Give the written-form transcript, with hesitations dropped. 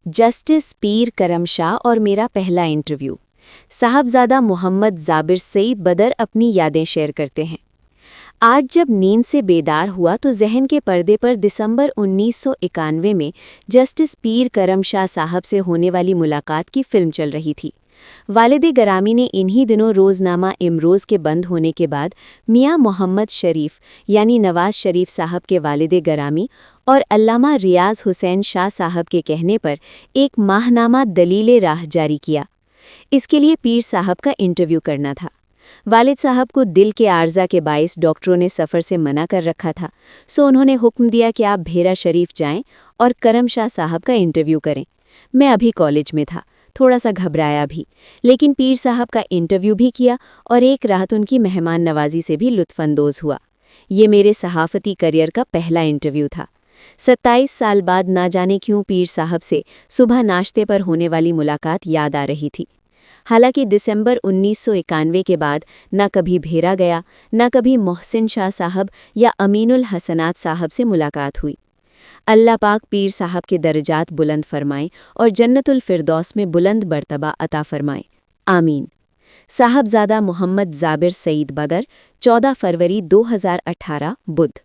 Justice पीर करम शाह और मेरा पहला इंटरव्यू। साहबजादा मोहम्मद जाबिर सईद बदर अपनी यादें शेयर करते हैं। आज जब नींद से बेदार हुआ तो जहन के पर्दे पर दिसंबर 1991 में जस्टिस पीर करम शाह साहब से होने वाली मुलाकात की फिल्म चल रही थी। वालिद गरामी ने इन्हीं दिनों रोज़नामा इमरोज़ के बंद होने के बाद मियां मोहम्मद शरीफ यानी नवाज शरीफ साहब के वालिद गरामी और अल्लामा रियाज हुसैन शाह साहब के कहने पर एक माहनामा दलील राह जारी किया। इसके लिए पीर साहब का इंटरव्यू करना था। वालिद साहब को दिल के आर्जा के बाइस डॉक्टरों ने सफ़र से मना कर रखा था, सो उन्होंने हुक्म दिया कि आप भेरा शरीफ जाएं और करम शाह साहब का इंटरव्यू करें। मैं अभी कॉलेज में था, थोड़ा सा घबराया भी, लेकिन पीर साहब का इंटरव्यू भी किया और एक राहत उनकी मेहमान नवाजी से भी लुत्फ़अंदोज़ हुआ। ये मेरे सहाफ़ती करियर का पहला इंटरव्यू था। 27 साल बाद ना जाने क्यों पीर साहब से सुबह नाश्ते पर होने वाली मुलाकात याद आ रही थी। हालांकि दिसंबर 1991 के बाद न कभी भेरा गया, न कभी मोहसिन शाह साहब या अमीनुल हसनात साहब से मुलाकात हुई। अल्लाह पाक पीर साहब के दर्जात बुलंद फरमाएं और जन्नतुल फिरदौस में बुलंद मर्तबा अता फरमाएं। आमीन। साहबजादा मोहम्मद जाबिर सईद बगर, 14 फरवरी 2018 बुध।